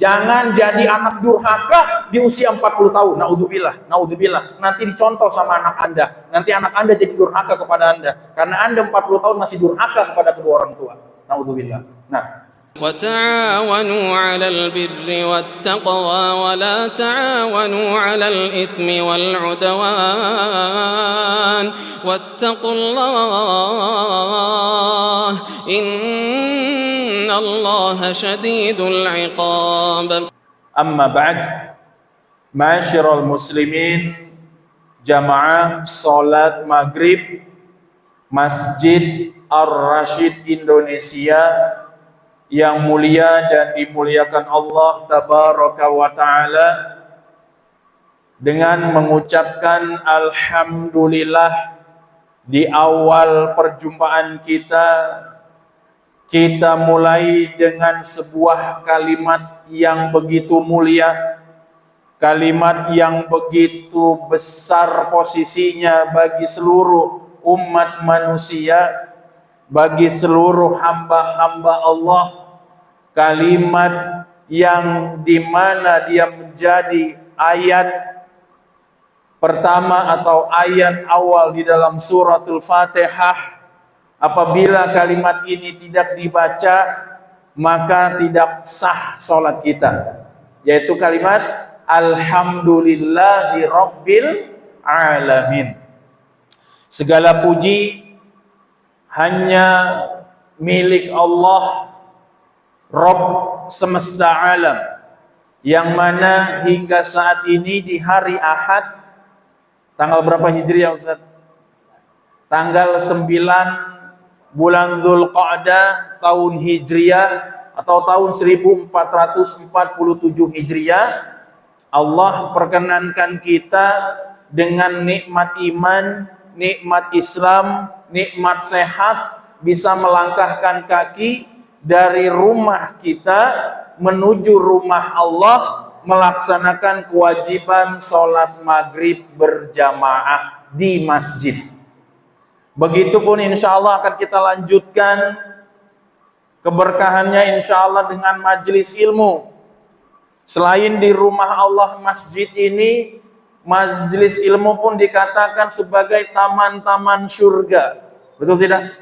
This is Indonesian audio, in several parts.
Jangan jadi anak durhaka di usia 40 tahun. Naudzubillah, naudzubillah. Nanti dicontoh sama anak Anda. Nanti anak Anda jadi durhaka kepada Anda. Karena Anda 40 tahun masih durhaka kepada kedua orang tua. Naudzubillah. Nah. وتعاونوا على البر والتقوى ولا تعاونوا على الإثم والعدوان واتقوا الله إن الله شديد العقاب. أما بعد معاشر المسلمين jamaah salat maghrib Masjid Ar-Rasyid Indonesia yang mulia dan dimuliakan Allah Tabaraka wa Ta'ala, dengan mengucapkan Alhamdulillah di awal perjumpaan kita mulai dengan sebuah kalimat yang begitu mulia, kalimat yang begitu besar posisinya bagi seluruh umat manusia, bagi seluruh hamba-hamba Allah, kalimat yang dimana dia menjadi ayat pertama atau ayat awal di dalam suratul Fatihah. Apabila kalimat ini tidak dibaca, maka tidak sah salat kita, yaitu kalimat Alhamdulillahi Rabbil Alamin. Segala puji hanya milik Allah, Rabb semesta alam, yang mana hingga saat ini di hari Ahad, tanggal berapa Hijriah Ustaz? Tanggal 9 bulan Dzulqa'dah tahun Hijriah atau tahun 1447 Hijriah, Allah perkenankan kita dengan nikmat iman, nikmat Islam, nikmat sehat, bisa melangkahkan kaki dari rumah kita menuju rumah Allah, melaksanakan kewajiban sholat maghrib berjamaah di masjid. Begitupun insya Allah akan kita lanjutkan keberkahannya insya Allah dengan majelis ilmu. Selain di rumah Allah masjid ini, majelis ilmu pun dikatakan sebagai taman-taman surga. Betul tidak?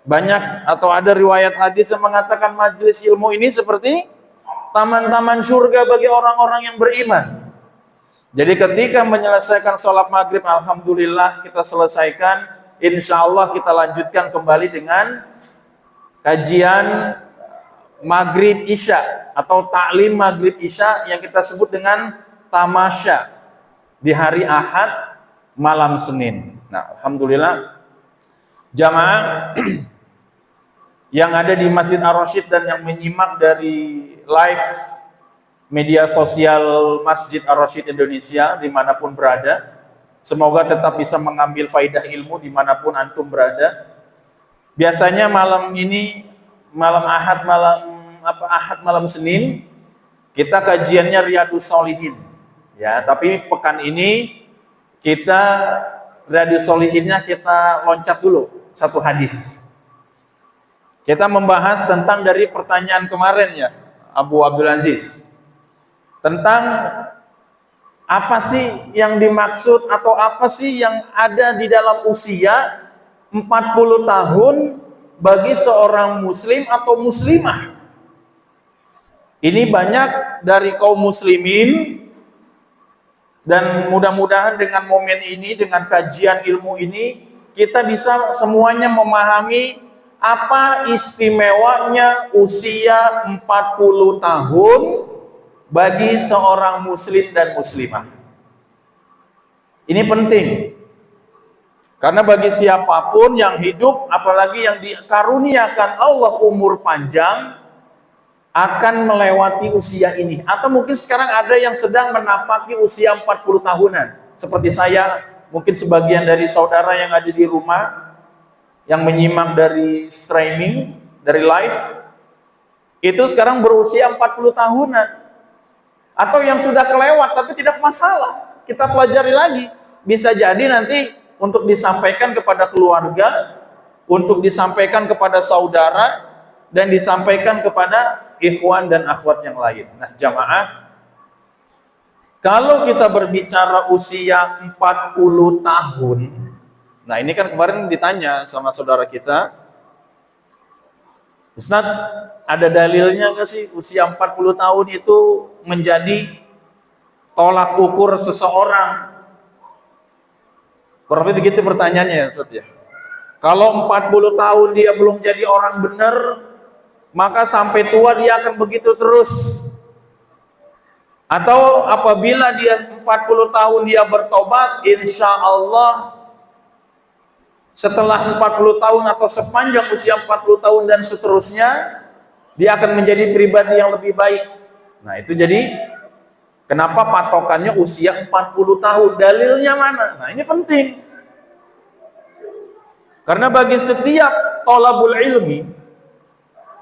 Banyak atau ada riwayat hadis yang mengatakan majelis ilmu ini seperti taman-taman surga bagi orang-orang yang beriman. Jadi ketika menyelesaikan sholat maghrib, alhamdulillah kita selesaikan, insya Allah kita lanjutkan kembali dengan kajian maghrib isya atau taklim maghrib isya yang kita sebut dengan tamasya di hari Ahad malam Senin. Nah, alhamdulillah jamaah yang ada di Masjid Ar-Rasyid dan yang menyimak dari live media sosial Masjid Ar-Rasyid Indonesia dimanapun berada, semoga tetap bisa mengambil faidah ilmu dimanapun antum berada. Biasanya malam ini, malam Ahad, malam Senin, kita kajiannya Riyadhus Shalihin. Ya, tapi pekan ini kita Riyadhus Shalihinnya kita loncat dulu satu hadis. Kita membahas tentang dari pertanyaan kemarin ya, Abu Abdul Aziz, tentang apa sih yang dimaksud atau apa sih yang ada di dalam usia 40 tahun bagi seorang muslim atau muslimah. Ini banyak dari kaum muslimin, dan mudah-mudahan dengan momen ini, dengan kajian ilmu ini, kita bisa semuanya memahami apa istimewanya usia 40 tahun bagi seorang muslim dan muslimah. Ini penting. Karena bagi siapapun yang hidup, apalagi yang dikaruniakan Allah umur panjang, akan melewati usia ini. Atau mungkin sekarang ada yang sedang menapaki usia 40 tahunan. Seperti saya, mungkin sebagian dari saudara yang ada di rumah, yang menyimak dari streaming, dari live, itu sekarang berusia 40 tahunan. Atau yang sudah kelewat, tapi tidak masalah. Kita pelajari lagi. Bisa jadi nanti untuk disampaikan kepada keluarga, untuk disampaikan kepada saudara, dan disampaikan kepada ikhwan dan akhwat yang lain. Nah, jamaah, kalau kita berbicara usia 40 tahun, nah ini kan kemarin ditanya sama saudara kita, Ustaz, ada dalilnya nggak sih usia 40 tahun itu menjadi tolak ukur seseorang? Kurang lebih begitu pertanyaannya ya Ustaz ya. Kalau 40 tahun dia belum jadi orang benar, maka sampai tua dia akan begitu terus. Atau apabila dia 40 tahun dia bertobat, insya Allah setelah 40 tahun atau sepanjang usia 40 tahun dan seterusnya, dia akan menjadi pribadi yang lebih baik. Nah itu jadi kenapa patokannya usia 40 tahun, dalilnya mana? Nah ini penting. Karena bagi setiap thalabul ilmi,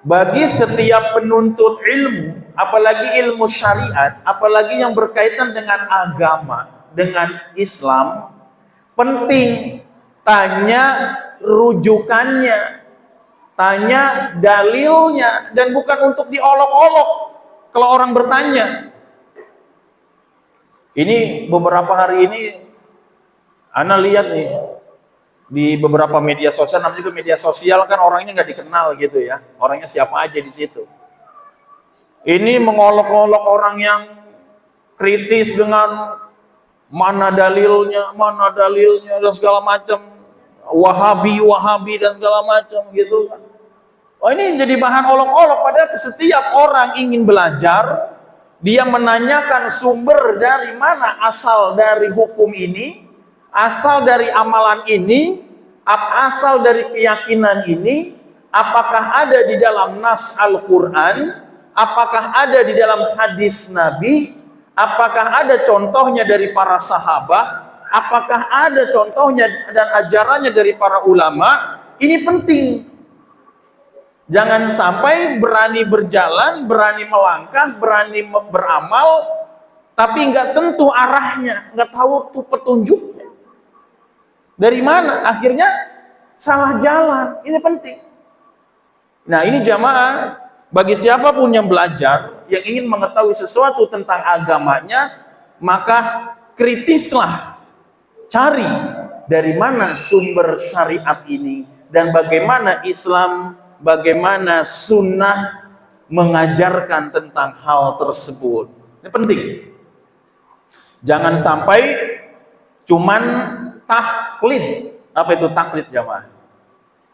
bagi setiap penuntut ilmu, apalagi ilmu syariat, apalagi yang berkaitan dengan agama, dengan Islam, penting tanya rujukannya, tanya dalilnya, dan bukan untuk diolok-olok kalau orang bertanya. Ini beberapa hari ini ana lihat nih di beberapa media sosial, namanya juga media sosial kan orangnya nggak dikenal gitu ya, orangnya siapa aja di situ. Ini mengolok-olok orang yang kritis dengan mana dalilnya dan segala macam, wahabi dan segala macam gitu kan. Oh ini jadi bahan olok-olok, padahal setiap orang ingin belajar, dia menanyakan sumber dari mana asal dari hukum ini, asal dari amalan ini, asal dari keyakinan ini, apakah ada di dalam nas Al-Quran, apakah ada di dalam hadis Nabi, apakah ada contohnya dari para sahabat, apakah ada contohnya dan ajarannya dari para ulama. Ini penting. Jangan sampai berani berjalan, berani melangkah, berani beramal, tapi nggak tentu arahnya, nggak tahu tuh petunjuknya. Dari mana? Akhirnya salah jalan. Ini penting. Nah ini jamaah, bagi siapapun yang belajar, yang ingin mengetahui sesuatu tentang agamanya, maka kritislah, cari dari mana sumber syariat ini, dan bagaimana Islam, bagaimana sunnah mengajarkan tentang hal tersebut. Ini penting. Jangan sampai cuman taklid. Apa itu taklid jamaah?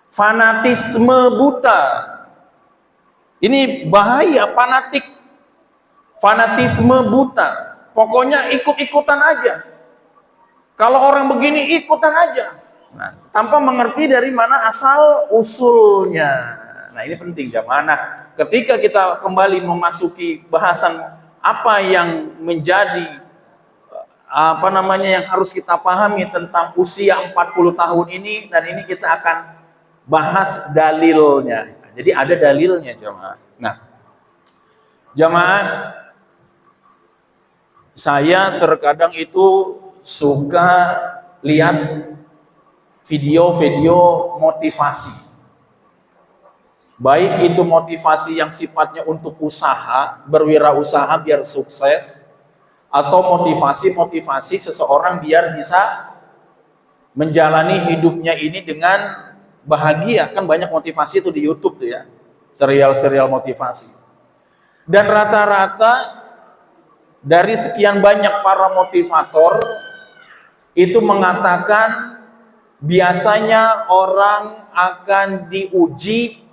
Fanatisme buta. Ini bahaya, fanatisme buta. Pokoknya ikut-ikutan aja. Kalau orang begini ikutan aja. Nah, tanpa mengerti dari mana asal usulnya. Nah ini penting jamaah. Nah, ketika kita kembali memasuki bahasan apa yang menjadi yang harus kita pahami tentang usia 40 tahun ini, dan ini kita akan bahas dalilnya. Jadi ada dalilnya jamaah. Nah, jamaah, saya terkadang itu suka lihat video-video motivasi. Baik itu motivasi yang sifatnya untuk usaha, berwirausaha biar sukses, atau motivasi seseorang biar bisa menjalani hidupnya ini dengan bahagia. Kan banyak motivasi itu di YouTube tuh ya, serial motivasi. Dan rata-rata dari sekian banyak para motivator itu mengatakan biasanya orang akan diuji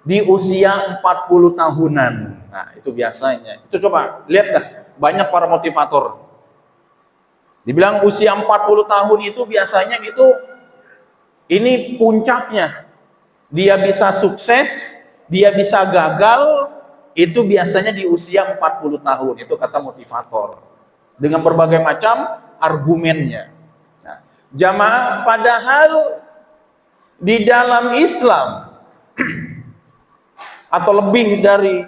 di usia 40 tahunan. Nah, itu biasanya. Itu coba lihat dah, banyak para motivator. Dibilang usia 40 tahun itu biasanya gitu, ini puncaknya. Dia bisa sukses, dia bisa gagal, itu biasanya di usia 40 tahun. Itu kata motivator. Dengan berbagai macam argumennya. Nah, jamaah, padahal di dalam Islam atau lebih dari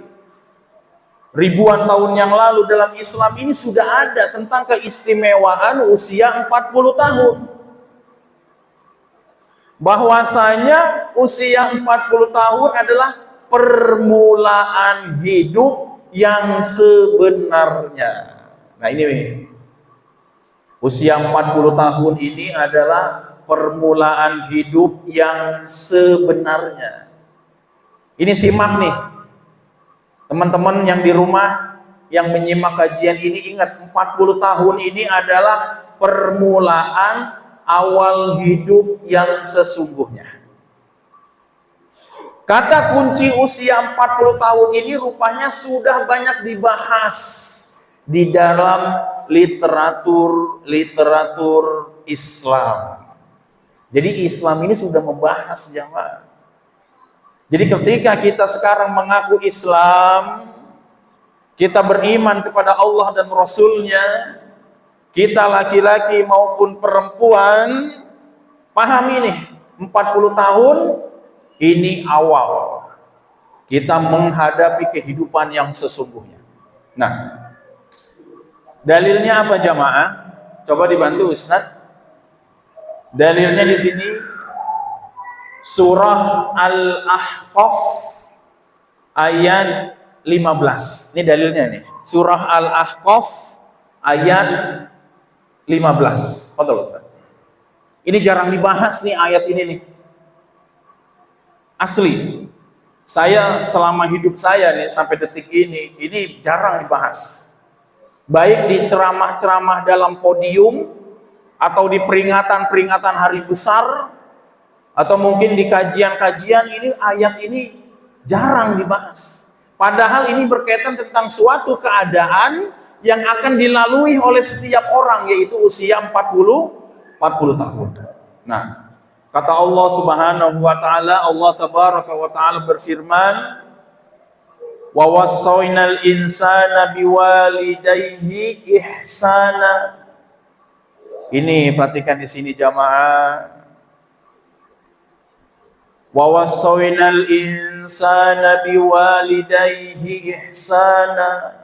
ribuan tahun yang lalu dalam Islam ini sudah ada tentang keistimewaan usia 40 tahun. Bahwasanya usia 40 tahun adalah permulaan hidup yang sebenarnya. Nah ini usia 40 tahun ini adalah permulaan hidup yang sebenarnya. Ini simak nih, teman-teman yang di rumah yang menyimak kajian ini, ingat 40 tahun ini adalah permulaan awal hidup yang sesungguhnya. Kata kunci usia 40 tahun ini rupanya sudah banyak dibahas di dalam literatur Islam. Jadi Islam ini sudah membahas, jamaah. Jadi ketika kita sekarang mengaku Islam, kita beriman kepada Allah dan Rasul-Nya, kita laki-laki maupun perempuan, pahami nih, 40 tahun ini awal kita menghadapi kehidupan yang sesungguhnya. Nah, dalilnya apa jamaah? Coba dibantu Ustaz. Dalilnya di sini surah Al-Ahqaf ayat 15. Ini dalilnya nih. Surah Al-Ahqaf ayat 15. Betul Ustaz. Ini jarang dibahas nih ayat ini nih. Asli. Saya selama hidup saya nih sampai detik ini jarang dibahas. Baik di ceramah-ceramah dalam podium atau di peringatan-peringatan hari besar atau mungkin di kajian-kajian, ini ayat ini jarang dibahas. Padahal ini berkaitan tentang suatu keadaan yang akan dilalui oleh setiap orang, yaitu usia 40 tahun. Nah, kata Allah Subhanahu wa taala, Allah tabaraka wa taala berfirman, "Wa wassaynal insana biwalidayhi ihsana." Ini perhatikan di sini jamaah. Wa wassaynal insana biwalidayhi ihsana.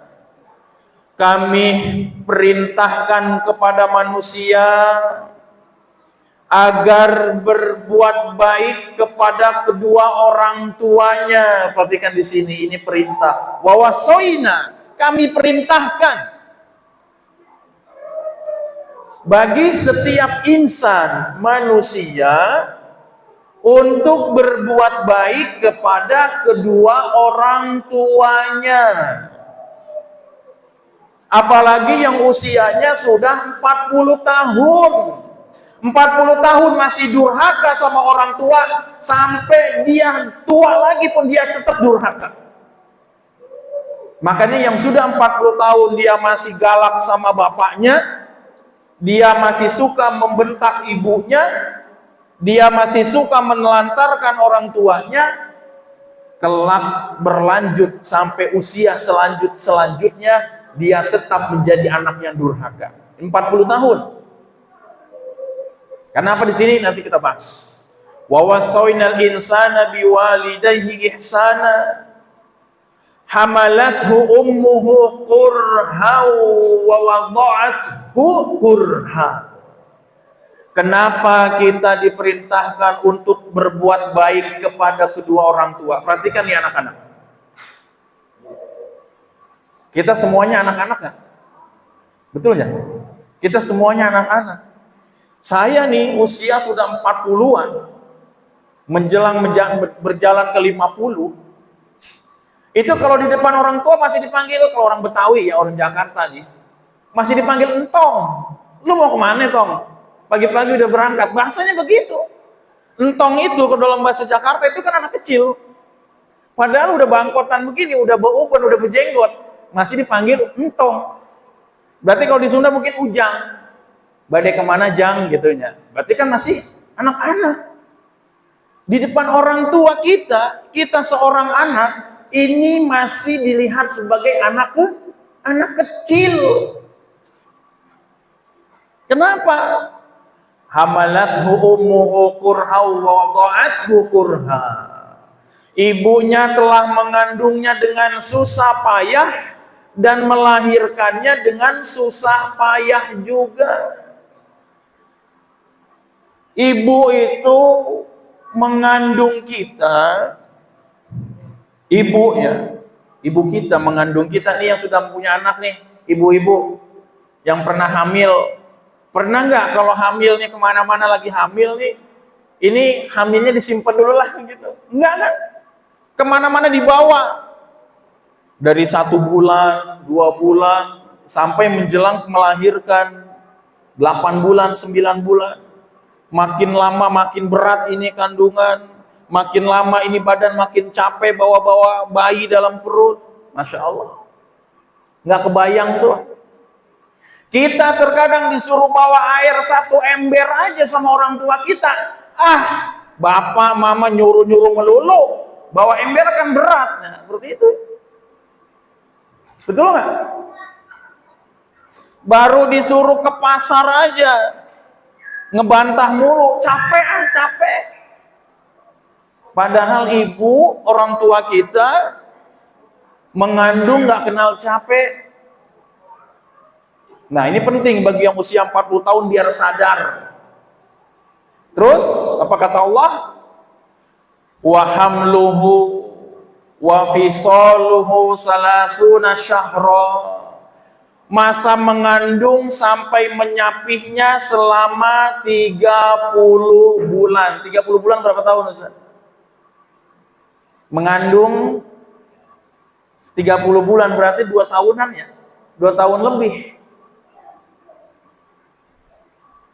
Kami perintahkan kepada manusia agar berbuat baik kepada kedua orang tuanya. Perhatikan di sini, ini perintah. Wa wassayna, kami perintahkan bagi setiap insan, manusia, untuk berbuat baik kepada kedua orang tuanya. Apalagi yang usianya sudah 40 tahun. 40 tahun masih durhaka sama orang tua, sampai dia tua lagi pun dia tetap durhaka. Makanya yang sudah 40 tahun dia masih galak sama bapaknya, dia masih suka membentak ibunya, dia masih suka menelantarkan orang tuanya, kelak berlanjut sampai usia selanjutnya dia tetap menjadi anak yang durhaka. 40 tahun. Kenapa di sini nanti kita bahas. Wa wassaynal insana biwalidayhi ihsana. Hamalathu ummuhu qurha wa wada'athu qurha. Kenapa kita diperintahkan untuk berbuat baik kepada kedua orang tua? Perhatikan nih anak-anak. Kita semuanya anak-anak kan? Betul ya? Kita semuanya anak-anak. Saya nih usia sudah 40-an, menjelang berjalan ke 50. Itu kalau di depan orang tua masih dipanggil, kalau orang Betawi ya, orang Jakarta nih, masih dipanggil entong. Lu mau kemana tong? Pagi-pagi udah berangkat, bahasanya begitu. Entong itu ke dalam bahasa Jakarta itu kan anak kecil. Padahal udah bangkotan begini, udah bauban, udah berjenggot, masih dipanggil entong. Berarti kalau di Sunda mungkin ujang. Badai kemana jang gitunya. Berarti kan masih anak-anak. Di depan orang tua kita seorang anak, ini masih dilihat sebagai anak kecil. Kenapa? Hamalathu ummuhu kurha wa wada'athu kurha. Ibunya telah mengandungnya dengan susah payah dan melahirkannya dengan susah payah juga. Ibu itu mengandung kita, ibu kita mengandung kita nih yang sudah punya anak nih, ibu-ibu yang pernah hamil, pernah nggak kalau hamil nih kemana-mana lagi hamil nih, ini hamilnya disimpan dulu lah gitu, enggak kan? Kemana-mana dibawa, dari 1 bulan, 2 bulan, sampai menjelang melahirkan 8 bulan, 9 bulan. Makin lama makin berat ini kandungan, makin lama ini badan makin capek bawa-bawa bayi dalam perut. Masya Allah, nggak kebayang tuh. Kita terkadang disuruh bawa air 1 ember aja sama orang tua kita. Bapak mama nyuruh-nyuruh melulu, bawa ember kan berat. Nah, seperti itu. Betul nggak? Baru disuruh ke pasar aja ngebantah mulu, capek. Padahal ibu, orang tua kita mengandung nggak kenal capek. Nah, ini penting bagi yang usia 40 tahun biar sadar. Terus apa kata Allah? Wa hamluhu wa fisaluhu salasuna syahra. Masa mengandung sampai menyapihnya selama 30 bulan. 30 bulan berapa tahun, Ustaz? Mengandung 30 bulan berarti 2 tahunan ya? 2 tahun lebih.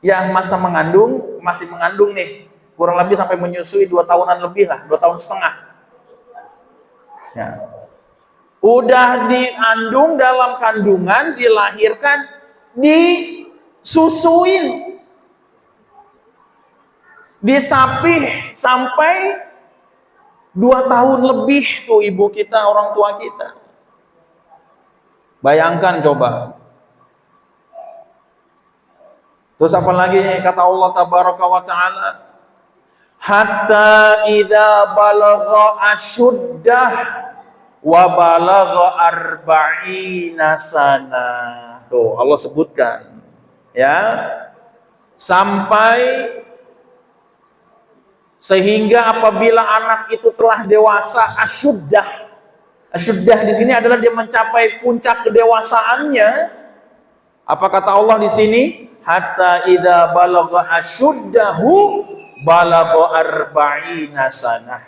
Ya, masa mengandung, masih mengandung nih. Kurang lebih sampai menyusui 2 tahunan lebih lah, 2 tahun setengah. Ya. Udah diandung dalam kandungan, dilahirkan, disusuin, disapih sampai 2 tahun lebih tuh ibu kita, orang tua kita. Bayangkan coba. Terus apa lagi kata Allah tabaraka wa ta'ala? Hatta idza balagha asyuddah wa balagha arba'ina sana. Tuh Allah sebutkan ya, sampai sehingga apabila anak itu telah dewasa, asyuddah. Asyuddah di sini adalah dia mencapai puncak kedewasaannya. Apa kata Allah di sini? Hatta idza balagha asyuddahu balagha arba'ina sanah.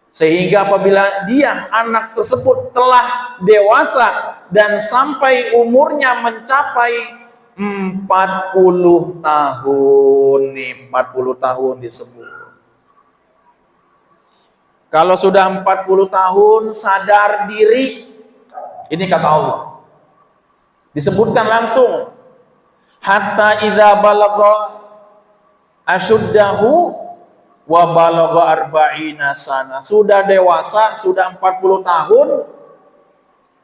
Sehingga apabila dia, anak tersebut telah dewasa dan sampai umurnya mencapai 40 tahun nih, 40 tahun disebut. Kalau sudah 40 tahun sadar diri, ini kata Allah, disebutkan langsung, hatta idza balagha asyuddahu wa balagha arba'ina sana. Sudah dewasa, sudah 40 tahun.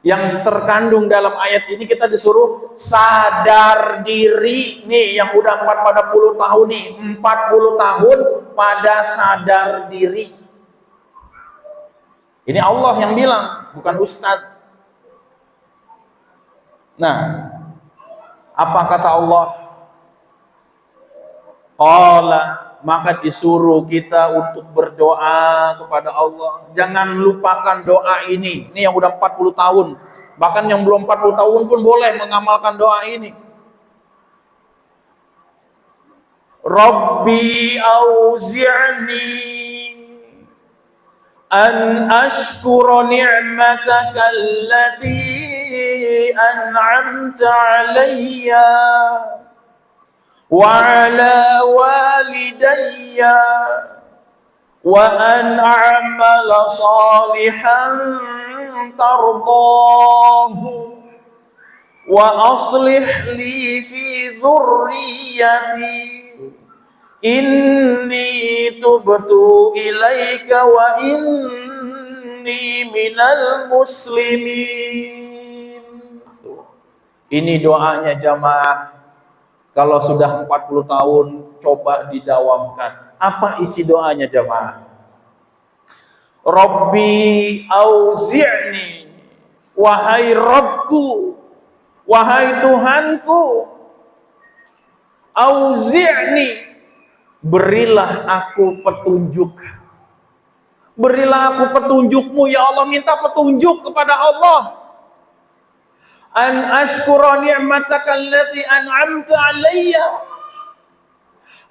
Yang terkandung dalam ayat ini kita disuruh sadar diri nih, yang udah 40 tahun nih, 40 tahun pada sadar diri. Ini Allah yang bilang, bukan ustadz. Nah, apa kata Allah? Qala, maka disuruh kita untuk berdoa kepada Allah. Jangan lupakan doa ini. Ini yang udah 40 tahun. Bahkan yang belum 40 tahun pun boleh mengamalkan doa ini. Rabbi auzi'ni an ashkura ni'mataka allati an'amta alayya وعلى والدي وأن أعمل صالحا ترضاه وأصلح لي في ذريتي إني تبت إليك وإني من المسلمين. Ini doanya jamaah. Kalau sudah 40 tahun, coba didawamkan. Apa isi doanya jamaah? Rabbi auzi'ni, wahai Rabbku, wahai Tuhanku, auzi'ni, berilah aku petunjuk. Berilah aku petunjukmu ya Allah, minta petunjuk kepada Allah. An ashkura ni'mataka allati an'amta alayya,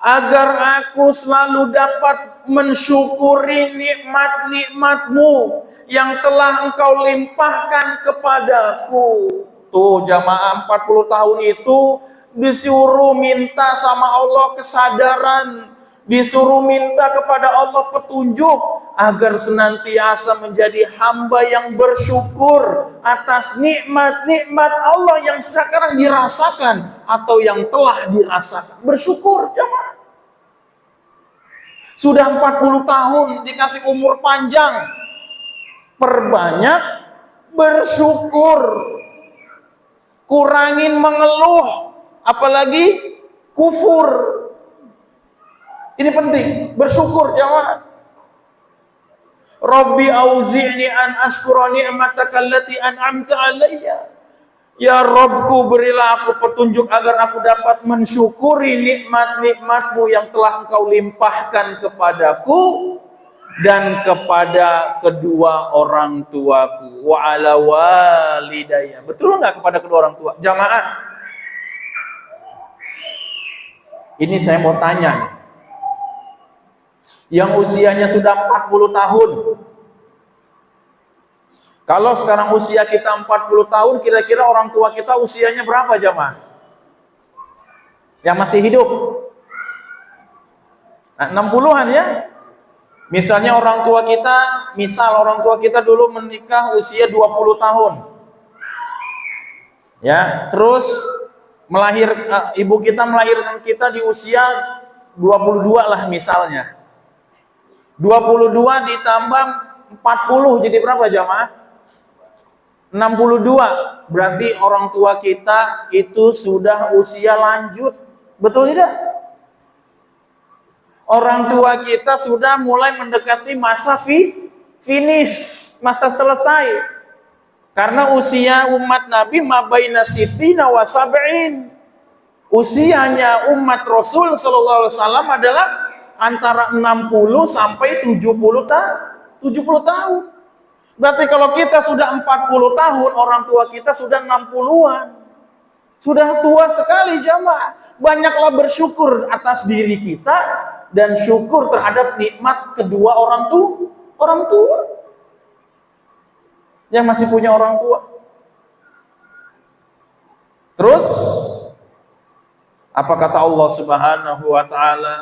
agar aku selalu dapat mensyukuri nikmat-nikmatmu yang telah engkau limpahkan kepadaku. Tuh jamaah, 40 tahun itu disuruh minta sama Allah kesadaran, disuruh minta kepada Allah petunjuk agar senantiasa menjadi hamba yang bersyukur atas nikmat-nikmat Allah yang sekarang dirasakan atau yang telah dirasakan. Bersyukur jemaah. Sudah 40 tahun dikasih umur panjang, perbanyak bersyukur, kurangin mengeluh, apalagi kufur. Ini penting, bersyukur jemaah. Rabbi auzi'ni an ashkura ni'mataka allati an'amta alayya. Ya Rabbku, berilah aku petunjuk agar aku dapat mensyukuri nikmat-nikmatmu yang telah engkau limpahkan kepadaku dan kepada kedua orang tuaku, wa ala walidayya. Betul nggak kepada kedua orang tua? Jamaah, ini saya mau tanya nih. Yang usianya sudah 40 tahun. Kalau sekarang usia kita 40 tahun, kira-kira orang tua kita usianya berapa jamaah? Yang masih hidup? Nah, 60-an ya? Misalnya orang tua kita dulu menikah usia 20 tahun. Ya, terus ibu kita melahirkan kita di usia 22 lah misalnya. 22 ditambah 40 jadi berapa jamaah? 62. Berarti orang tua kita itu sudah usia lanjut. Betul tidak? Orang tua kita sudah mulai mendekati masa finish, masa selesai. Karena usia umat Nabi mabaina sittina wa sab'in. Usianya umat Rasul sallallahu alaihi wasallam adalah antara 60 sampai 70 tahun. Berarti kalau kita sudah 40 tahun, orang tua kita sudah 60-an. Sudah tua sekali jamaah. Banyaklah bersyukur atas diri kita dan syukur terhadap nikmat kedua orang tua. Yang masih punya orang tua. Terus apa kata Allah Subhanahu wa taala?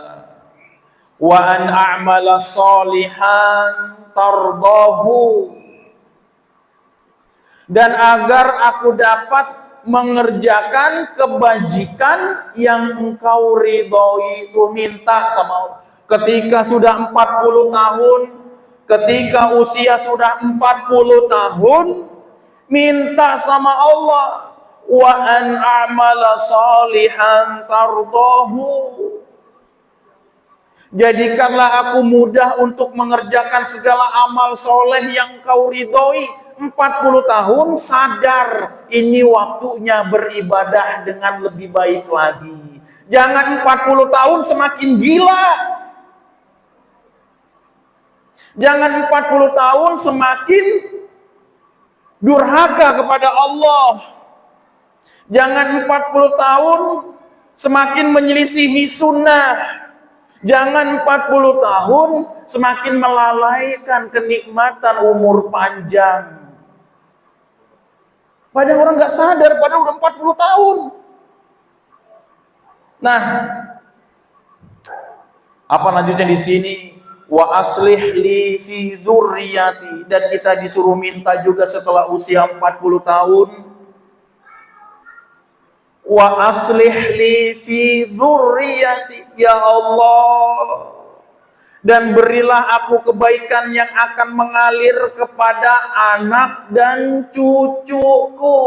Wa an a'mala salihan tardahu, dan agar aku dapat mengerjakan kebajikan yang engkau ridhoi. Itu minta sama Allah. Ketika sudah 40 tahun, ketika usia sudah 40 tahun, minta sama Allah, wa an a'mala salihan tardahu, jadikanlah aku mudah untuk mengerjakan segala amal soleh yang kau ridhoi. 40 tahun sadar ini waktunya beribadah dengan lebih baik lagi. Jangan 40 tahun semakin gila. Jangan 40 tahun semakin durhaka kepada Allah. Jangan 40 tahun semakin menyelisihi sunnah. Jangan 40 tahun semakin melalaikan kenikmatan umur panjang. Padahal orang nggak sadar, padahal udah 40 tahun. Nah, apa lanjutnya di sini? Wa aslih li fi dzurriyyati, dan kita disuruh minta juga setelah usia 40 tahun. Wa aslih li fi dzurriyyati, ya Allah, dan berilah aku kebaikan yang akan mengalir kepada anak dan cucuku.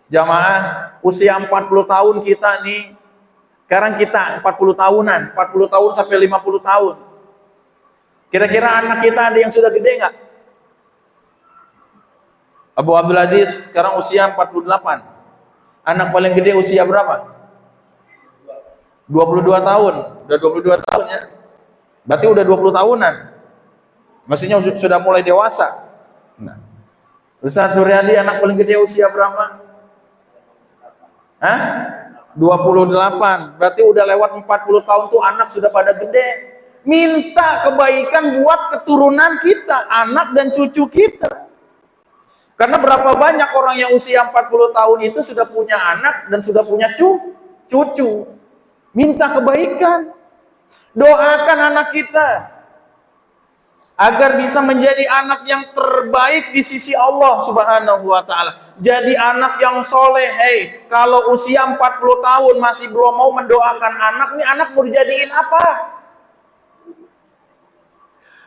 Jamaah, usia 40 tahun kita nih, sekarang kita 40 tahunan, 40 tahun sampai 50 tahun. Kira-kira anak kita ada yang sudah gede nggak? Abu Abdul Aziz sekarang usia 48. Anak paling gede usia berapa? 22 tahun. Udah 22 tahun ya. Berarti udah 20 tahunan. Maksudnya sudah mulai dewasa. Nah, Ustaz Suryadi anak paling gede usia berapa? Hah? 28. Berarti udah lewat 40 tahun tuh anak sudah pada gede. Minta kebaikan buat keturunan kita, anak dan cucu kita. Karena berapa banyak orang yang usia 40 tahun itu sudah punya anak dan sudah punya cucu. Minta kebaikan. Doakan anak kita agar bisa menjadi anak yang terbaik di sisi Allah Subhanahu wa taala. Jadi anak yang soleh. Hey, kalau usia 40 tahun masih belum mau mendoakan anak, nih anak mau dijadiin apa?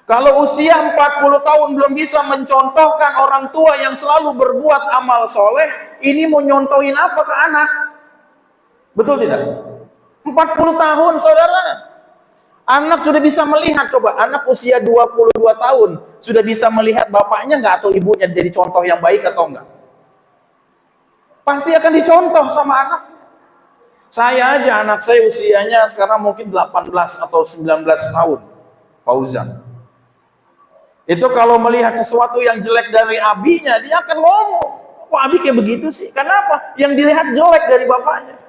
Kalau usia 40 tahun belum bisa mencontohkan orang tua yang selalu berbuat amal soleh, ini mau nyontohin apa ke anak? Betul tidak? 40 tahun saudara. Anak sudah bisa melihat, coba anak usia 22 tahun sudah bisa melihat bapaknya nggak atau ibunya jadi contoh yang baik atau enggak? Pasti akan dicontoh sama anak. Saya aja, anak saya usianya sekarang mungkin 18 atau 19 tahun. Fauzan. Itu kalau melihat sesuatu yang jelek dari abinya, dia akan ngomong, kok abi kayak begitu sih? Kenapa? Yang dilihat jelek dari bapaknya.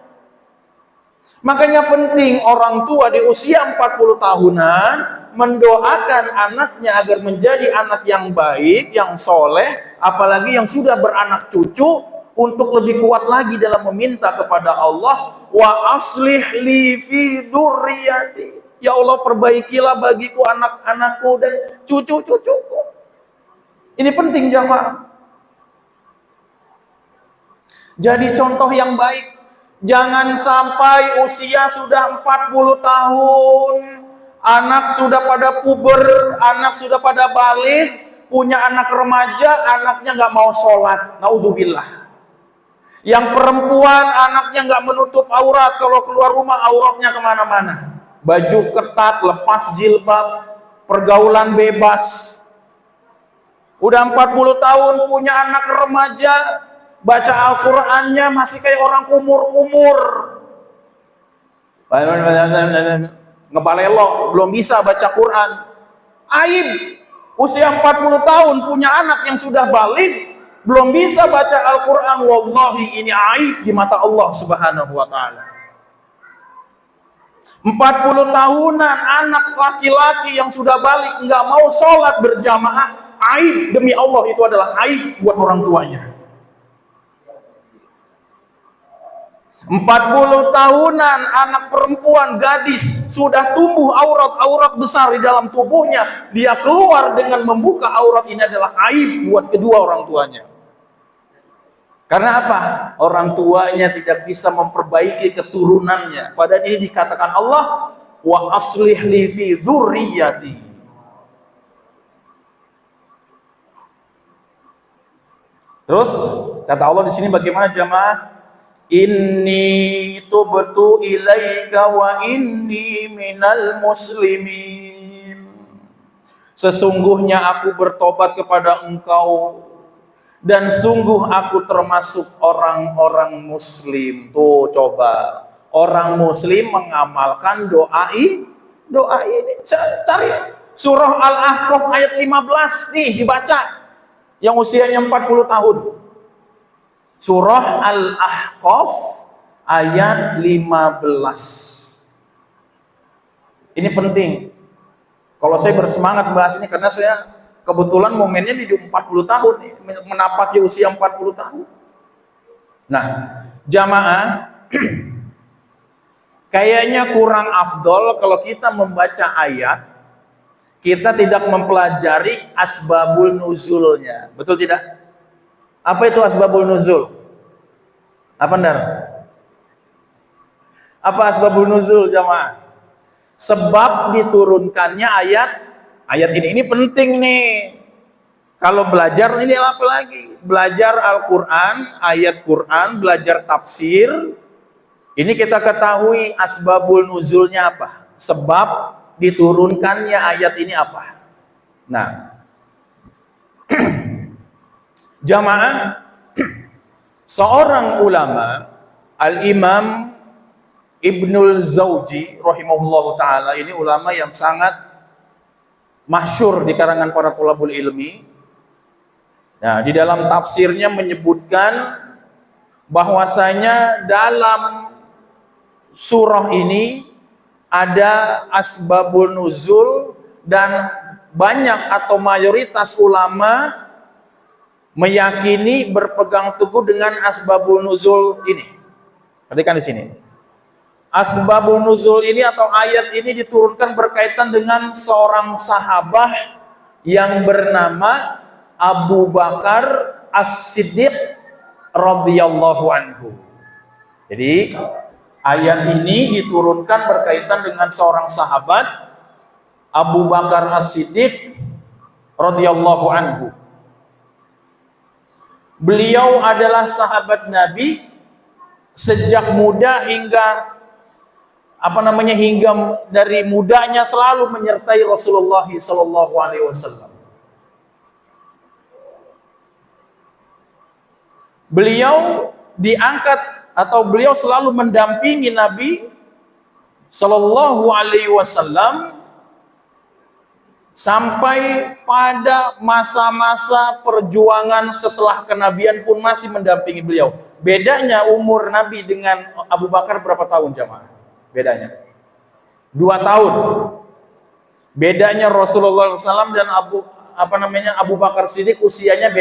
Makanya penting orang tua di usia 40 tahunan mendoakan anaknya agar menjadi anak yang baik, yang soleh, apalagi yang sudah beranak cucu, untuk lebih kuat lagi dalam meminta kepada Allah, wa aslih li fi dzurriyyati. Ya Allah, perbaikilah bagiku anak-anakku dan cucu-cucuku. Ini penting jamaah. Jadi contoh yang baik. Jangan sampai usia sudah 40 tahun, anak sudah pada puber, anak sudah pada balik, punya anak remaja, anaknya nggak mau sholat. Naudzubillah. Yang perempuan anaknya nggak menutup aurat, kalau keluar rumah auratnya kemana-mana. Baju ketat, lepas jilbab, pergaulan bebas. Udah 40 tahun punya anak remaja, baca Al-Qur'annya masih kayak orang kumur-kumur. Ngebalelok, belum bisa baca Quran. Aib. Usia 40 tahun punya anak yang sudah balik, belum bisa baca Al-Quran. Wallahi ini aib di mata Allah Subhanahu wa ta'ala. 40 tahunan anak laki-laki yang sudah balik nggak mau sholat berjamaah, aib demi Allah, itu adalah aib buat orang tuanya. 40 tahunan anak perempuan gadis sudah tumbuh aurat-aurat besar di dalam tubuhnya, dia keluar dengan membuka aurat, ini adalah aib buat kedua orang tuanya. Karena apa? Orang tuanya tidak bisa memperbaiki keturunannya. Padahal ini dikatakan Allah, wa aslih li fi dzurriyyati. Terus kata Allah di sini bagaimana jamaah? Inni tubtu ilaika wa inni minal muslimin. Sesungguhnya aku bertobat kepada engkau dan sungguh aku termasuk orang-orang muslim. Tuh coba, orang muslim mengamalkan doa ini. Cari surah Al-Ahqaf ayat 15 nih dibaca, yang usianya 40 tahun. Surah Al-Ahqaf ayat 15. Ini penting. Kalau saya bersemangat bahas ini karena saya kebetulan momennya di 40 tahun, menapaki usia 40 tahun. Nah, jamaah, kayaknya kurang afdol kalau kita membaca ayat, kita tidak mempelajari asbabul nuzulnya. Betul tidak? Apa itu asbabul nuzul? Apa benar? Apa asbabul nuzul jamaah? Sebab diturunkannya ayat ini penting nih. Kalau belajar ini apa lagi? Belajar Al-Quran, ayat Quran, belajar tafsir. Ini kita ketahui asbabul nuzulnya apa? Sebab diturunkannya ayat ini apa? Nah, jamaah, seorang ulama, Al-Imam Ibnul Zawji rahimahullahu taala, ini ulama yang sangat masyhur di kalangan para thalabul ilmi. Nah, di dalam tafsirnya menyebutkan bahwasanya dalam surah ini ada asbabul nuzul, dan banyak atau mayoritas ulama meyakini berpegang teguh dengan asbabul nuzul ini. Perhatikan di sini. Asbabul nuzul ini atau ayat ini diturunkan berkaitan dengan seorang sahabat yang bernama Abu Bakar As-Siddiq radhiyallahu anhu. Jadi ayat ini diturunkan berkaitan dengan seorang sahabat Abu Bakar As-Siddiq radhiyallahu anhu. Beliau adalah sahabat Nabi sejak muda hingga hingga dari mudanya selalu menyertai Rasulullah sallallahu alaihi wasallam. Beliau diangkat atau beliau selalu mendampingi Nabi sallallahu alaihi wasallam sampai pada masa-masa perjuangan setelah kenabian pun masih mendampingi beliau. Bedanya umur Nabi dengan Abu Bakar berapa tahun, jamaah? Bedanya 2 tahun. Bedanya Rasulullah SAW dan Abu Bakar Siddiq usianya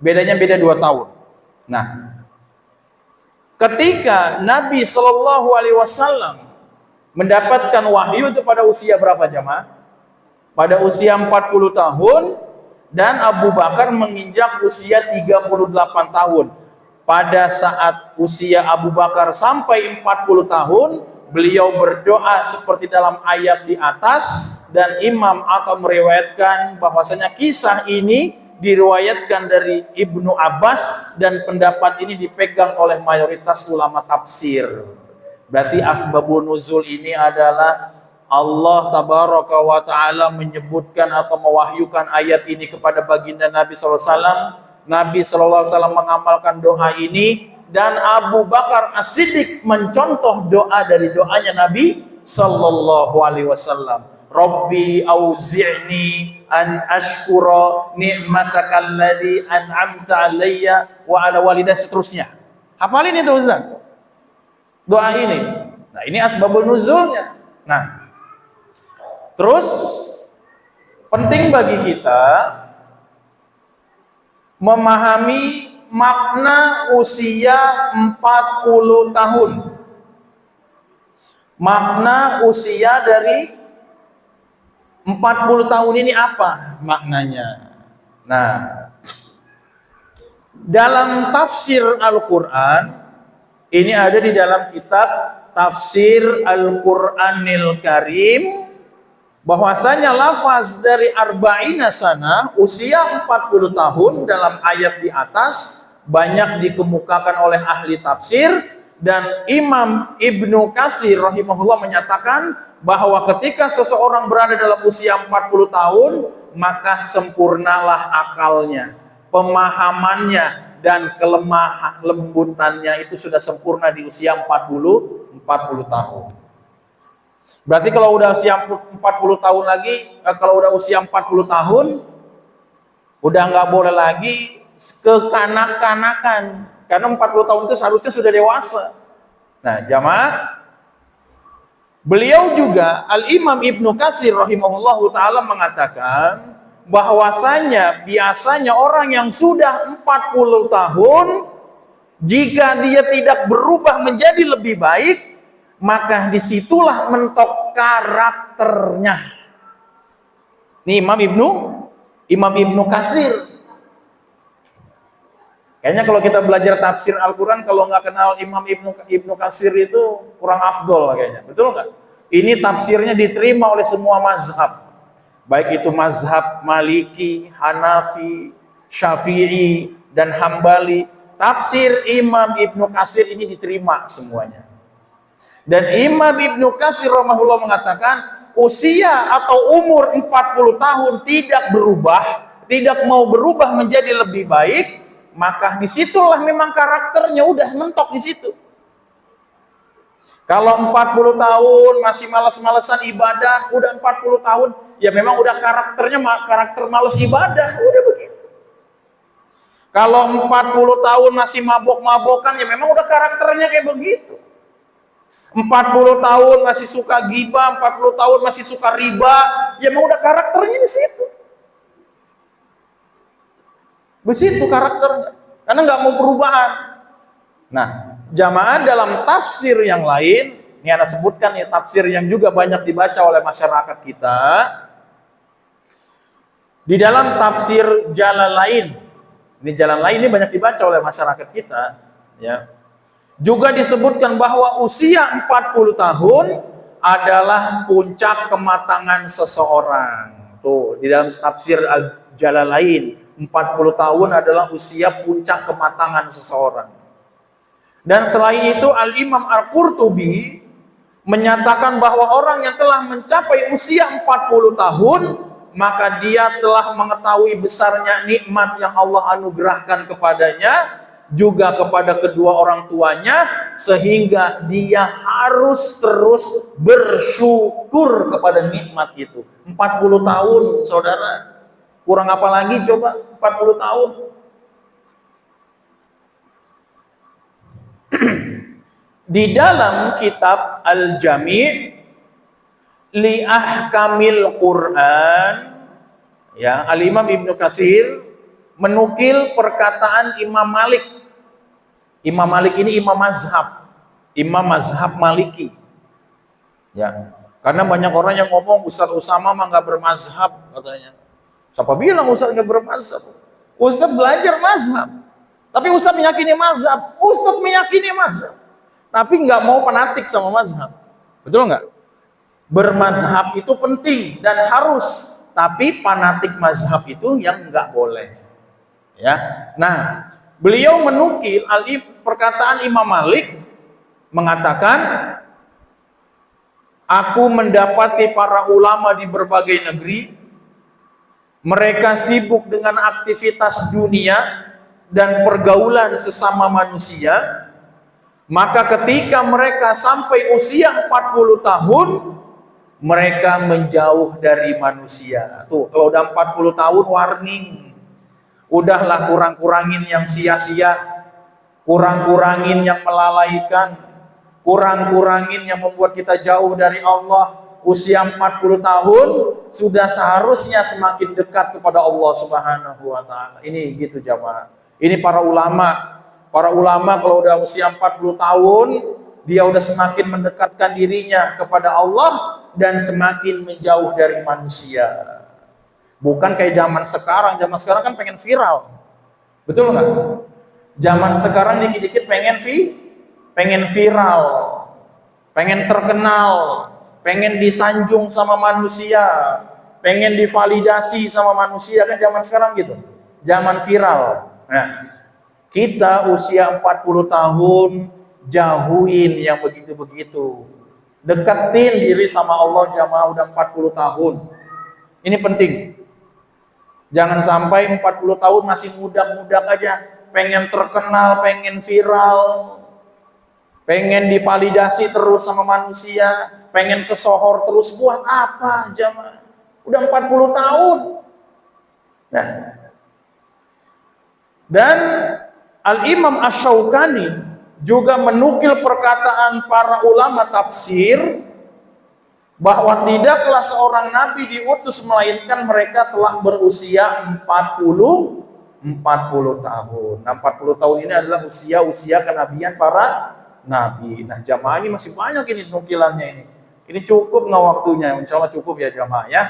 bedanya beda 2 tahun. Nah, ketika Nabi Shallallahu Alaihi Wasallam mendapatkan wahyu itu pada usia berapa, jamaah? Pada usia 40 tahun, dan Abu Bakar menginjak usia 38 tahun. Pada saat usia Abu Bakar sampai 40 tahun, beliau berdoa seperti dalam ayat di atas, dan Imam atau meriwayatkan bahwasanya kisah ini diriwayatkan dari Ibnu Abbas, dan pendapat ini dipegang oleh mayoritas ulama tafsir. Berarti asbabun nuzul ini adalah Allah tabaraka wa ta'ala menyebutkan atau mewahyukan ayat ini kepada baginda Nabi SAW. Nabi SAW mengamalkan doa ini, dan Abu Bakar As-Siddiq mencontoh doa dari doanya Nabi Sallallahu Alaihi Wasallam. Rabbi auzi'ni an ashkura ni'mataka alladhi an'amta alayya wa ala walidah, seterusnya. Hafalin itu, Ustaz, doa ini. Nah, ini asbabul nuzulnya. Nah, terus penting bagi kita memahami makna usia 40 tahun. Makna usia dari 40 tahun ini apa maknanya? Nah, dalam tafsir Al-Quran, ini ada di dalam kitab Tafsir Al-Quranil Karim, bahwasanya lafaz dari arba'ina sana, usia 40 tahun dalam ayat di atas banyak dikemukakan oleh ahli tafsir, dan Imam Ibnu Katsir rahimahullah menyatakan bahwa ketika seseorang berada dalam usia 40 tahun, maka sempurnalah akalnya, pemahamannya, dan kelemah lembutannya itu sudah sempurna di usia 40 tahun. Berarti kalau udah usia 40 tahun lagi, kalau udah usia 40 tahun, udah nggak boleh lagi kekanak-kanakan. Karena 40 tahun itu seharusnya sudah dewasa. Nah, jamaah, beliau juga, Al-Imam Ibnu Katsir rahimahullahu ta'ala mengatakan, bahwasanya biasanya orang yang sudah 40 tahun, jika dia tidak berubah menjadi lebih baik, maka disitulah mentok karakternya. Ini Imam Ibnu Katsir. Kayaknya kalau kita belajar tafsir Al-Quran, kalau nggak kenal Imam Ibnu Katsir itu kurang afdol kayaknya. Betul nggak? Ini tafsirnya diterima oleh semua mazhab. Baik itu mazhab Maliki, Hanafi, Syafi'i, dan Hambali. Tafsir Imam Ibnu Katsir ini diterima semuanya. Dan Imam Ibnu Katsir rahimahullah mengatakan, usia atau umur 40 tahun tidak berubah, tidak mau berubah menjadi lebih baik, maka disitulah memang karakternya udah mentok di situ. Kalau 40 tahun masih malas-malesan ibadah, udah 40 tahun, ya memang udah karakternya karakter malas ibadah, udah begitu. Kalau 40 tahun masih mabok-mabokan, ya memang udah karakternya kayak begitu. 40 tahun masih suka ghibah, 40 tahun masih suka riba, ya memang udah karakternya di situ. Begitu karakternya, karena nggak mau perubahan. Nah, jamaah dalam tafsir yang lain, ini Anda sebutkan ya tafsir yang juga banyak dibaca oleh masyarakat kita. Di dalam tafsir Jalalain, ini Jalalain ini banyak dibaca oleh masyarakat kita, ya. Juga disebutkan bahwa usia 40 tahun adalah puncak kematangan seseorang. Tuh, di dalam tafsir Jalalain, 40 tahun adalah usia puncak kematangan seseorang. Dan selain itu Al-Imam Al-Qurtubi menyatakan bahwa orang yang telah mencapai usia 40 tahun, maka dia telah mengetahui besarnya nikmat yang Allah anugerahkan kepadanya, juga kepada kedua orang tuanya, sehingga dia harus terus bersyukur kepada nikmat itu. 40 tahun, saudara. Kurang apa lagi coba 40 tahun? Di dalam kitab Al-Jami' li Ahkamil Quran, ya, Al-Imam Ibnu Katsir menukil perkataan Imam Malik. Imam Malik ini imam mazhab Maliki. Ya, karena banyak orang yang ngomong Ustaz Usama mah nggak bermazhab katanya. Siapa bilang Ustaz nggak bermazhab? Ustaz belajar mazhab, tapi Ustaz meyakini mazhab. Ustaz meyakini mazhab, tapi nggak mau fanatik sama mazhab. Betul nggak? Bermazhab itu penting dan harus, tapi fanatik mazhab itu yang nggak boleh. Ya, nah beliau menukil perkataan Imam Malik mengatakan, aku mendapati para ulama di berbagai negeri, mereka sibuk dengan aktivitas dunia dan pergaulan sesama manusia, maka ketika mereka sampai usia 40 tahun, mereka menjauh dari manusia. Tuh, kalau udah 40 tahun warning. Udahlah kurang-kurangin yang sia-sia, kurang-kurangin yang melalaikan, kurang-kurangin yang membuat kita jauh dari Allah. Usia 40 tahun sudah seharusnya semakin dekat kepada Allah Subhanahu wa taala. Ini gitu jamaah. Ini para ulama. Para ulama kalau udah usia 40 tahun, dia udah semakin mendekatkan dirinya kepada Allah dan semakin menjauh dari manusia. Bukan kayak zaman sekarang kan pengen viral. Betul nggak? Zaman sekarang dikit-dikit pengen viral, pengen terkenal, pengen disanjung sama manusia, pengen divalidasi sama manusia, kan zaman sekarang gitu. Zaman viral. Nah, kita usia 40 tahun jauhin yang begitu-begitu. Deketin diri sama Allah jamaah udah 40 tahun. Ini penting. Jangan sampai 40 tahun masih muda-muda aja, pengen terkenal, pengen viral, pengen divalidasi terus sama manusia, pengen kesohor terus. Buat apa jamaah? Udah 40 tahun. Nah. Dan Al-Imam Asy-Syaukani juga menukil perkataan para ulama tafsir bahwa tidaklah seorang nabi diutus melainkan mereka telah berusia 40 tahun. Nah, 40 tahun ini adalah usia kenabian para nabi. Nah, jamaah ini masih banyak ini nukilannya ini. Ini cukup nggak waktunya? Insya Allah cukup ya jamaah ya.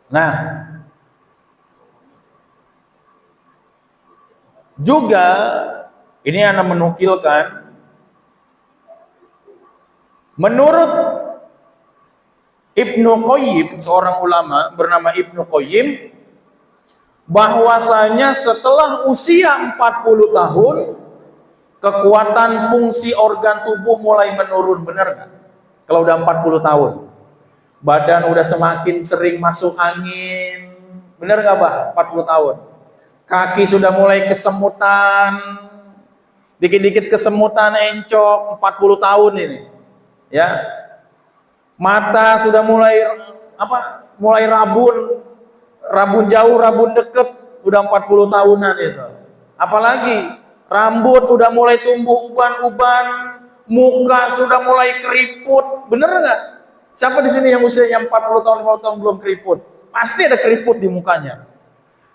Nah, juga ini Anda menukilkan menurut Ibnu Qayyim, seorang ulama bernama Ibnu Qayyim, bahwasanya setelah usia 40 tahun kekuatan fungsi organ tubuh mulai menurun. Benar nggak? Kalau udah 40 tahun badan udah semakin sering masuk angin. Benar nggak bah? 40 tahun kaki sudah mulai kesemutan, dikit-dikit kesemutan, encok. 40 tahun ini Ya. Mata sudah mulai apa? Mulai rabun, rabun jauh, rabun deket, udah 40 tahunan itu. Apalagi rambut udah mulai tumbuh uban-uban, muka sudah mulai keriput, bener nggak? Siapa di sini yang usianya 40 tahun, 50 tahun belum keriput? Pasti ada keriput di mukanya.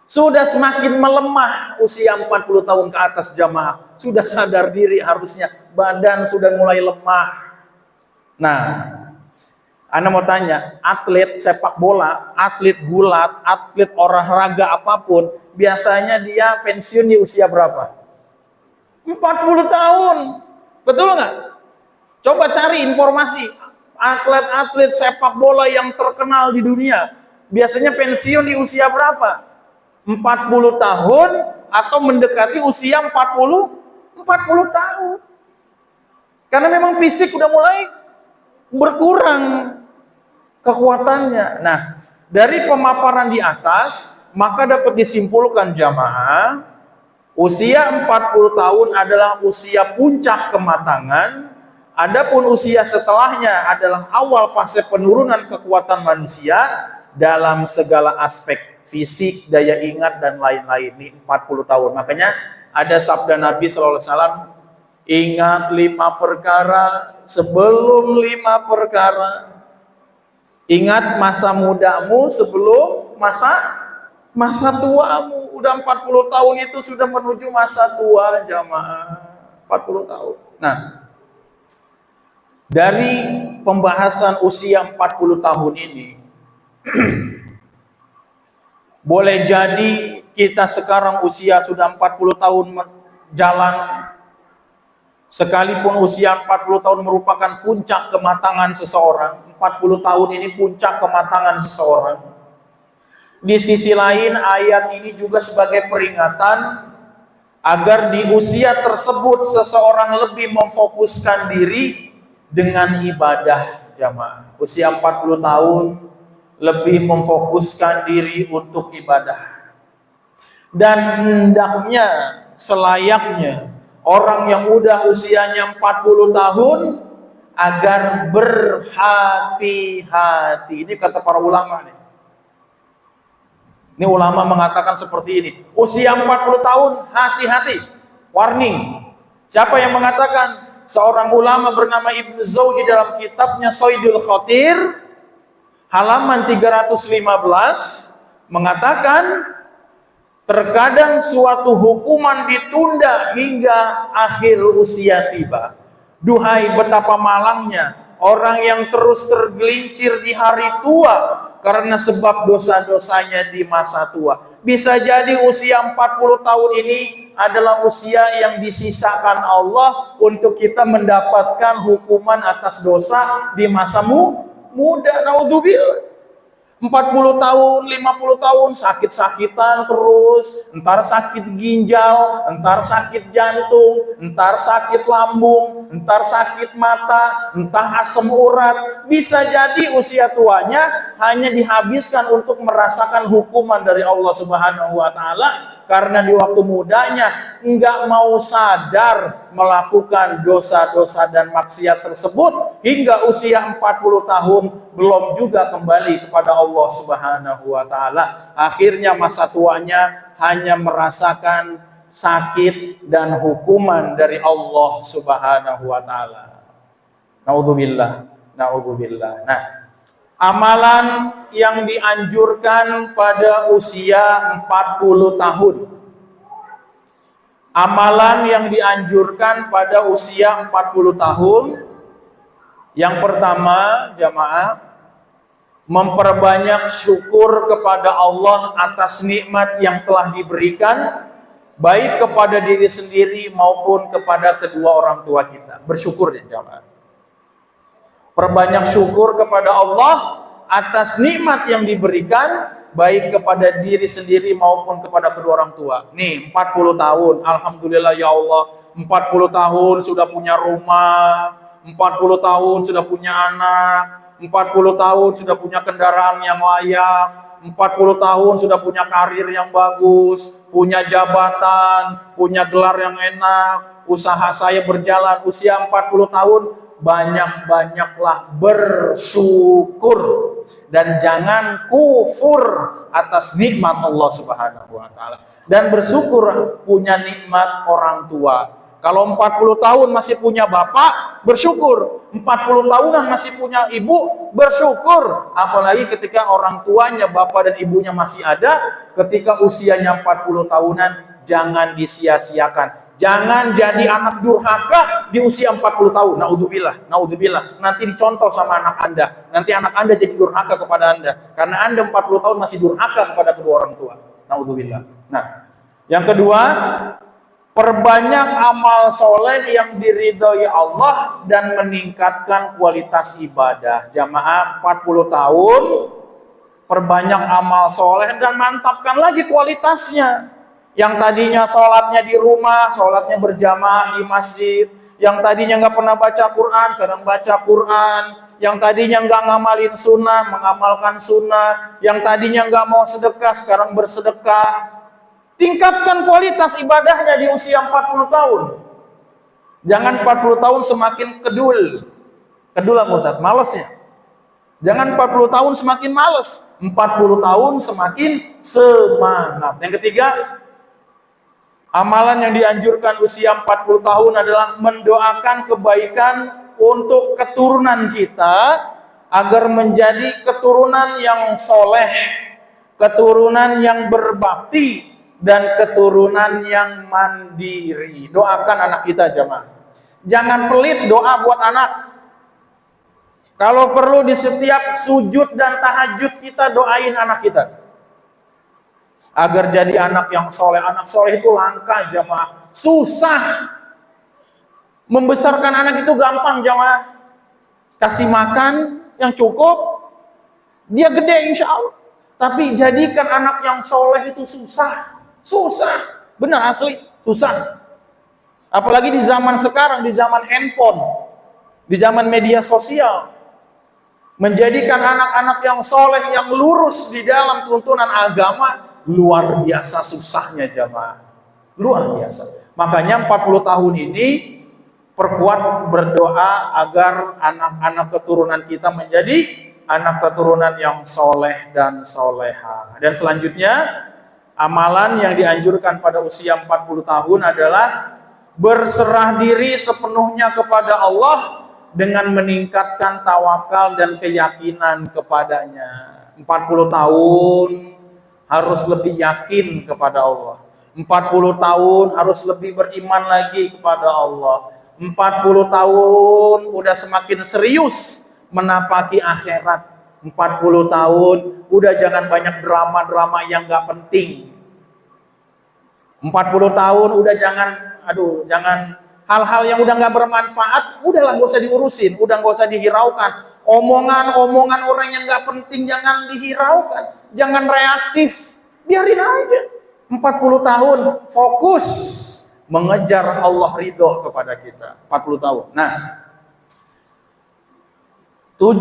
Sudah semakin melemah usia 40 tahun ke atas jamaah. Sudah sadar diri harusnya, badan sudah mulai lemah. Nah, Anda mau tanya, atlet sepak bola, atlet gulat, atlet olahraga apapun, biasanya dia pensiun di usia berapa? 40 tahun. Betul nggak? Coba cari informasi. Atlet-atlet sepak bola yang terkenal di dunia, biasanya pensiun di usia berapa? 40 tahun atau mendekati usia 40 tahun. Karena memang fisik udah mulai berkurang kekuatannya. Nah, dari pemaparan di atas, maka dapat disimpulkan jamaah, usia 40 tahun adalah usia puncak kematangan, adapun usia setelahnya adalah awal fase penurunan kekuatan manusia dalam segala aspek fisik, daya ingat, dan lain-lain. Ini 40 tahun. Makanya ada sabda Nabi SAW, ingat 5 perkara sebelum 5 perkara. Ingat masa mudamu sebelum masa tuamu. Udah 40 tahun itu sudah menuju masa tua jamaah. 40 tahun. Nah, dari pembahasan usia 40 tahun ini, boleh jadi kita sekarang usia sudah 40 tahun jalan, sekalipun usia 40 tahun merupakan puncak kematangan seseorang. 40 tahun ini puncak kematangan seseorang. Di sisi lain, ayat ini juga sebagai peringatan agar di usia tersebut seseorang lebih memfokuskan diri dengan ibadah jamaah. Usia 40 tahun lebih memfokuskan diri untuk ibadah. Dan hendaknya, selayaknya orang yang udah usianya 40 tahun agar berhati-hati. Ini kata para ulama nih. Ini ulama mengatakan seperti ini. Usia 40 tahun hati-hati. Warning. Siapa yang mengatakan? Seorang ulama bernama Ibnu Zawji dalam kitabnya Saidul Khatir halaman 315 mengatakan, terkadang suatu hukuman ditunda hingga akhir usia tiba. Duhai betapa malangnya orang yang terus tergelincir di hari tua karena sebab dosa-dosanya di masa tua. Bisa jadi usia 40 tahun ini adalah usia yang disisakan Allah untuk kita mendapatkan hukuman atas dosa di masa muda. Naudzubillah. 40 tahun, 50 tahun sakit-sakitan terus, entar sakit ginjal, entar sakit jantung, entar sakit lambung, entar sakit mata, entah asam urat. Bisa jadi usia tuanya hanya dihabiskan untuk merasakan hukuman dari Allah Subhanahu wa taala karena di waktu mudanya enggak mau sadar melakukan dosa-dosa dan maksiat tersebut hingga usia 40 tahun belum juga kembali kepada Allah Subhanahu wa taala. Akhirnya masa tuanya hanya merasakan sakit dan hukuman dari Allah Subhanahu wa taala. Naudzubillah, naudzubillah. Nah, amalan yang dianjurkan pada usia 40 tahun. Amalan yang dianjurkan pada usia 40 tahun. Yang pertama, jamaah, memperbanyak syukur kepada Allah atas nikmat yang telah diberikan, baik kepada diri sendiri maupun kepada kedua orang tua kita. Bersyukur ya jamaah. Perbanyak syukur kepada Allah atas nikmat yang diberikan, baik kepada diri sendiri maupun kepada kedua orang tua. Nih 40 tahun, alhamdulillah ya Allah, 40 tahun sudah punya rumah, 40 tahun sudah punya anak, 40 tahun sudah punya kendaraan yang layak, 40 tahun sudah punya karir yang bagus, punya jabatan, punya gelar yang enak, usaha saya berjalan. Usia 40 tahun banyak-banyaklah bersyukur dan jangan kufur atas nikmat Allah Subhanahu wa taala. Dan bersyukur punya nikmat orang tua. Kalau 40 tahun masih punya bapak, bersyukur. 40 tahunan masih punya ibu, bersyukur. Apalagi ketika orang tuanya, bapak dan ibunya masih ada, ketika usianya 40 tahunan, jangan disia-siakan. Jangan jadi anak durhaka di usia 40 tahun. Naudzubillah, naudzubillah. Nanti dicontoh sama anak Anda. Nanti anak Anda jadi durhaka kepada Anda. Karena Anda 40 tahun masih durhaka kepada kedua orang tua. Naudzubillah. Nah, yang kedua, perbanyak amal soleh yang diridhoi Allah dan meningkatkan kualitas ibadah. Jamaah 40 tahun, perbanyak amal soleh dan mantapkan lagi kualitasnya. Yang tadinya sholatnya di rumah, sholatnya berjamaah di masjid. Yang tadinya nggak pernah baca Quran, kadang baca Quran. Yang tadinya nggak ngamalin sunnah, mengamalkan sunnah. Yang tadinya nggak mau sedekah, sekarang bersedekah. Tingkatkan kualitas ibadahnya di usia 40 tahun. Jangan 40 tahun semakin kedul. Kedul apa Ustaz? Malesnya. Jangan 40 tahun semakin males. 40 tahun semakin semangat. Yang ketiga, amalan yang dianjurkan usia 40 tahun adalah mendoakan kebaikan untuk keturunan kita agar menjadi keturunan yang soleh, keturunan yang berbakti, dan keturunan yang mandiri. Doakan anak kita jamaah. Jangan pelit doa buat anak. Kalau perlu di setiap sujud dan tahajud kita doain anak kita. Agar jadi anak yang soleh. Anak soleh itu langka jamaah. Susah. Membesarkan anak itu gampang jamaah. Kasih makan yang cukup. Dia gede insya Allah. Tapi jadikan anak yang soleh itu susah. Susah. Benar asli. Susah. Apalagi di zaman sekarang. Di zaman handphone. Di zaman media sosial. Menjadikan anak-anak yang soleh, yang lurus di dalam tuntunan agama, luar biasa susahnya jamaah. Luar biasa. Makanya 40 tahun ini perkuat berdoa agar anak-anak keturunan kita menjadi anak keturunan yang soleh dan soleha. Dan selanjutnya, amalan yang dianjurkan pada usia 40 tahun adalah berserah diri sepenuhnya kepada Allah dengan meningkatkan tawakal dan keyakinan kepadanya. 40 tahun harus lebih yakin kepada Allah. 40 tahun harus lebih beriman lagi kepada Allah. 40 tahun udah semakin serius menapaki akhirat. 40 tahun udah jangan banyak drama-drama yang gak penting. 40 tahun udah jangan hal-hal yang udah gak bermanfaat, udahlah gak usah diurusin, udah gak usah dihiraukan. Omongan-omongan orang yang gak penting jangan dihiraukan, jangan reaktif, biarin aja. 40 tahun fokus mengejar Allah ridho kepada kita. 40 tahun. Nah, 6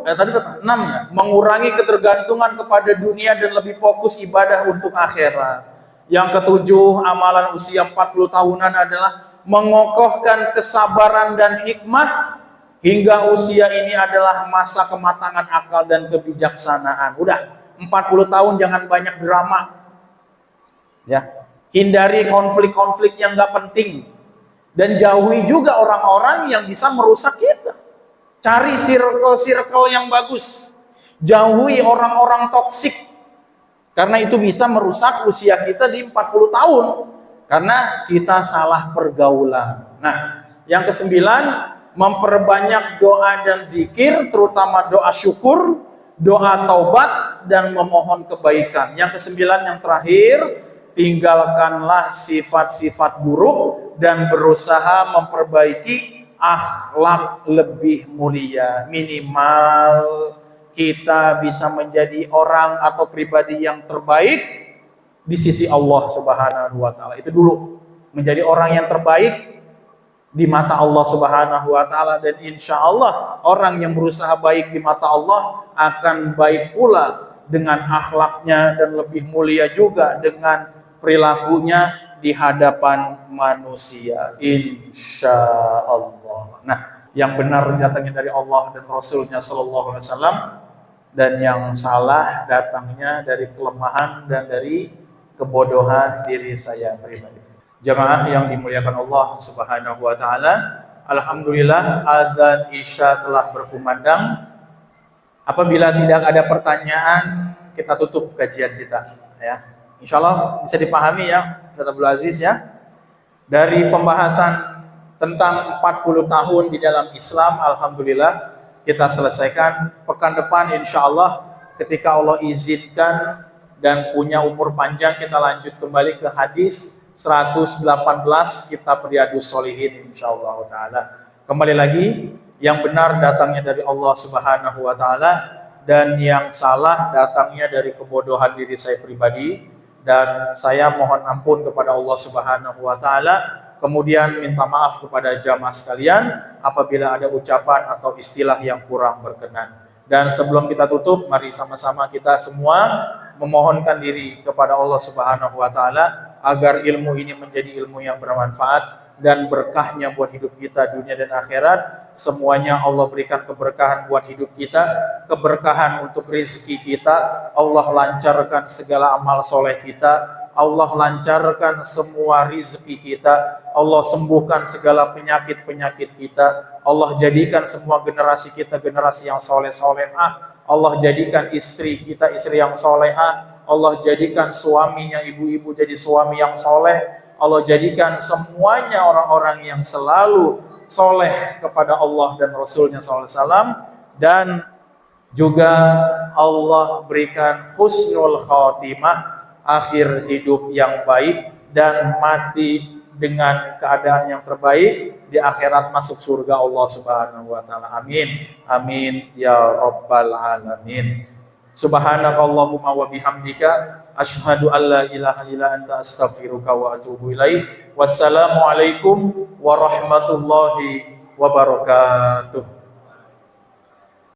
ya, mengurangi ketergantungan kepada dunia dan lebih fokus ibadah untuk akhirat. Yang ketujuh, amalan usia 40 tahunan adalah mengokohkan kesabaran dan hikmah hingga usia ini adalah masa kematangan akal dan kebijaksanaan. Udah 40 tahun jangan banyak drama. Ya, hindari konflik-konflik yang gak penting dan jauhi juga orang-orang yang bisa merusak kita. Cari circle-circle yang bagus. Jauhi orang-orang toksik. Karena itu bisa merusak usia kita di 40 tahun. Karena kita salah pergaulan. Nah, yang kesembilan, memperbanyak doa dan zikir, terutama doa syukur, doa taubat, dan memohon kebaikan. Yang kesembilan, yang terakhir, tinggalkanlah sifat-sifat buruk dan berusaha memperbaiki akhlak lebih mulia. Minimal kita bisa menjadi orang atau pribadi yang terbaik di sisi Allah Subhanahu wa taala. Itu dulu, menjadi orang yang terbaik di mata Allah Subhanahu wa taala, dan insya Allah orang yang berusaha baik di mata Allah akan baik pula dengan akhlaknya dan lebih mulia juga dengan perilakunya di hadapan manusia, insya Allah. Nah, yang benar datangnya dari Allah dan Rasulnya Sallallahu Alaihi Wasallam, dan yang salah datangnya dari kelemahan dan dari kebodohan diri saya pribadi. Jamaah yang dimuliakan Allah Subhanahu wa taala, alhamdulillah azan Isya telah berkumandang. Apabila tidak ada pertanyaan, kita tutup kajian kita ya. Insyaallah bisa dipahami ya Ustaz Abdul Aziz ya. Dari pembahasan tentang 40 tahun di dalam Islam, alhamdulillah kita selesaikan. Pekan depan insyaallah ketika Allah izinkan dan punya umur panjang, kita lanjut kembali ke hadis 118 kitab Riyadhus Shalihin insyaallah taala. Kembali lagi, yang benar datangnya dari Allah Subhanahu wa taala dan yang salah datangnya dari kebodohan diri saya pribadi, dan saya mohon ampun kepada Allah Subhanahu wa taala. Kemudian minta maaf kepada jamaah sekalian apabila ada ucapan atau istilah yang kurang berkenan. Dan sebelum kita tutup, mari sama-sama kita semua memohonkan diri kepada Allah Subhanahu wa taala agar ilmu ini menjadi ilmu yang bermanfaat dan berkahnya buat hidup kita dunia dan akhirat. Semuanya Allah berikan keberkahan buat hidup kita, keberkahan untuk rezeki kita, Allah lancarkan segala amal soleh kita, Allah lancarkan semua rezeki kita, Allah sembuhkan segala penyakit-penyakit kita, Allah jadikan semua generasi kita generasi yang soleh-solehah, Allah jadikan istri kita istri yang solehah, Allah jadikan suaminya ibu-ibu jadi suami yang soleh, Allah jadikan semuanya orang-orang yang selalu soleh kepada Allah dan Rasulnya SAW, dan juga Allah berikan husnul khatimah, akhir hidup yang baik, dan mati dengan keadaan yang terbaik, di akhirat masuk surga Allah Subhanahu wa taala. Amin. Amin ya rabbal alamin. Subhanakallahumma wa bihamdika asyhadu an la ilaha illa anta astaghfiruka wa atubu ilaik. Wassalamualaikum warahmatullahi wabarakatuh.